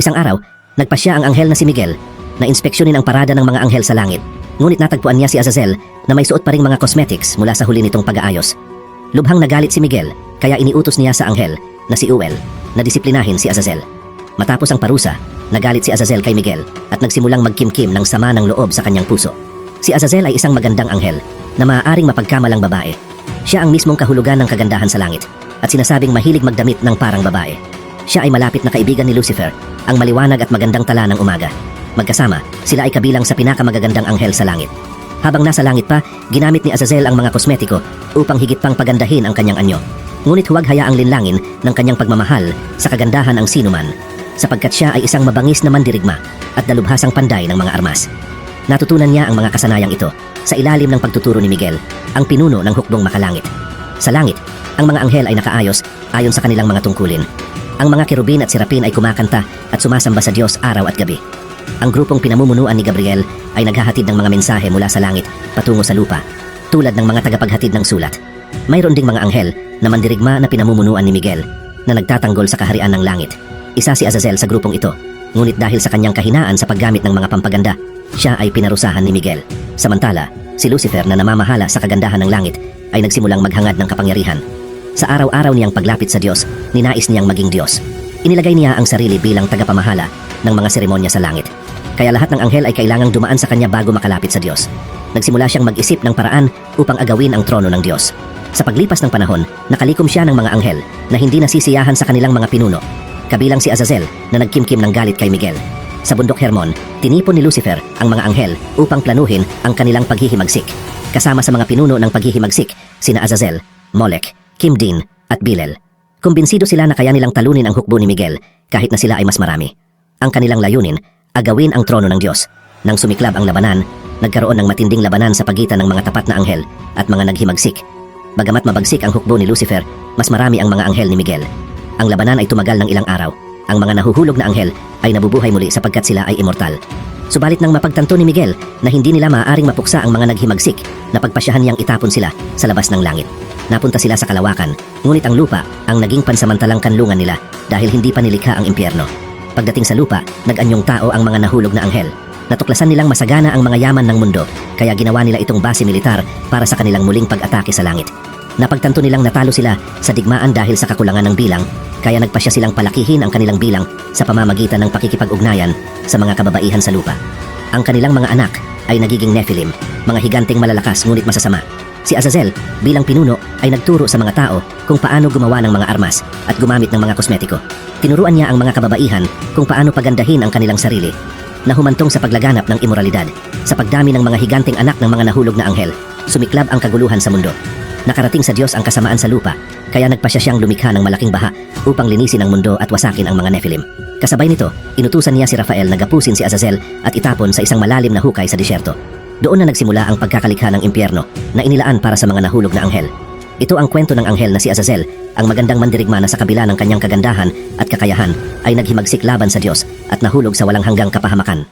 Isang araw, nagpasya ang anghel na si Miguel na inspeksyonin ang parada ng mga anghel sa langit. Ngunit natagpuan niya si Azazel na may suot pa ring mga cosmetics mula sa huli nitong pag-aayos. Lubhang nagalit si Miguel kaya iniutos niya sa anghel na si Uel na disiplinahin si Azazel. Matapos ang parusa, nagalit si Azazel kay Miguel at nagsimulang magkimkim ng sama ng loob sa kanyang puso. Si Azazel ay isang magandang anghel na maaaring mapagkamalang babae. Siya ang mismong kahulugan ng kagandahan sa langit at sinasabing mahilig magdamit ng parang babae. Siya ay malapit na kaibigan ni Lucifer, ang maliwanag at magandang tala ng umaga. Magkasama, sila ay kabilang sa pinakamagagandang anghel sa langit. Habang nasa langit pa, ginamit ni Azazel ang mga kosmetiko upang higit pang pagandahin ang kanyang anyo. Ngunit huwag hayaang linlangin ng kanyang pagmamahal sa kagandahan ang sinuman, sapagkat siya ay isang mabangis na mandirigma at dalubhasang panday ng mga armas. Natutunan niya ang mga kasanayang ito sa ilalim ng pagtuturo ni Miguel, ang pinuno ng hukbong makalangit. Sa langit, ang mga anghel ay nakaayos ayon sa kanilang mga tungkulin. Ang mga kerubin at serapin ay kumakanta at sumasamba sa Diyos araw at gabi. Ang grupong pinamumunuan ni Gabriel ay naghahatid ng mga mensahe mula sa langit patungo sa lupa, tulad ng mga tagapaghatid ng sulat. Mayroon ding mga anghel na mandirigma na pinamumunuan ni Miguel na nagtatanggol sa kaharian ng langit. Isa si Azazel sa grupong ito, ngunit dahil sa kanyang kahinaan sa paggamit ng mga pampaganda, siya ay pinarusahan ni Miguel. Samantala, si Lucifer na namamahala sa kagandahan ng langit ay nagsimulang maghangad ng kapangyarihan. Sa araw-araw niyang paglapit sa Diyos, ninais niyang maging Diyos. Inilagay niya ang sarili bilang tagapamahala ng mga seremonya sa langit. Kaya lahat ng anghel ay kailangang dumaan sa kanya bago makalapit sa Diyos. Nagsimula siyang mag-isip ng paraan upang agawin ang trono ng Diyos. Sa paglipas ng panahon, nakalikom siya ng mga anghel na hindi nasisiyahan sa kanilang mga pinuno, kabilang si Azazel na nagkimkim ng galit kay Miguel. Sa bundok Hermon, tinipon ni Lucifer ang mga anghel upang planuhin ang kanilang paghihimagsik. Kasama sa mga pinuno ng paghihimagsik, sina Azazel, Molech, Kimdin at Bilel. Kumbinsido sila na kaya nilang talunin ang hukbo ni Miguel kahit na sila ay mas marami. Ang kanilang layunin, agawin ang trono ng Diyos. Nang sumiklab ang labanan, nagkaroon ng matinding labanan sa pagitan ng mga tapat na anghel at mga naghimagsik. Bagamat mabagsik ang hukbo ni Lucifer, mas marami ang mga anghel ni Miguel. Ang labanan ay tumagal ng ilang araw. Ang mga nahuhulog na anghel ay nabubuhay muli sapagkat sila ay immortal. Subalit nang mapagtanto ni Miguel na hindi nila maaaring mapuksa ang mga naghimagsik, napagpasyahan niyang itapon sila sa labas ng langit. Napunta sila sa kalawakan, ngunit ang lupa ang naging pansamantalang kanlungan nila dahil hindi pa nilikha ang impyerno. Pagdating sa lupa, nag-anyong tao ang mga nahulog na anghel. Natuklasan nilang masagana ang mga yaman ng mundo, kaya ginawa nila itong base militar para sa kanilang muling pag-atake sa langit. Napagtanto nilang natalo sila sa digmaan dahil sa kakulangan ng bilang, kaya nagpasya silang palakihin ang kanilang bilang sa pamamagitan ng pakikipag-ugnayan sa mga kababaihan sa lupa. Ang kanilang mga anak ay nagiging Nephilim, mga higanteng malalakas ngunit masasama. Si Azazel, bilang pinuno, ay nagturo sa mga tao kung paano gumawa ng mga armas at gumamit ng mga kosmetiko. Tinuruan niya ang mga kababaihan kung paano pagandahin ang kanilang sarili, na humantong sa paglaganap ng imoralidad. Sa pagdami ng mga higanteng anak ng mga nahulog na anghel, sumiklab ang kaguluhan sa mundo. Nakarating sa Diyos ang kasamaan sa lupa, kaya nagpasya siyang lumikha ng malaking baha upang linisin ang mundo at wasakin ang mga Nephilim. Kasabay nito, inutusan niya si Rafael na gapusin si Azazel at itapon sa isang malalim na hukay sa disyerto. Doon na nagsimula ang pagkakalikha ng impyerno na inilaan para sa mga nahulog na anghel. Ito ang kwento ng anghel na si Azazel, ang magandang mandirigma na sa kabila ng kanyang kagandahan at kakayahan ay naghimagsik laban sa Diyos at nahulog sa walang hanggang kapahamakan.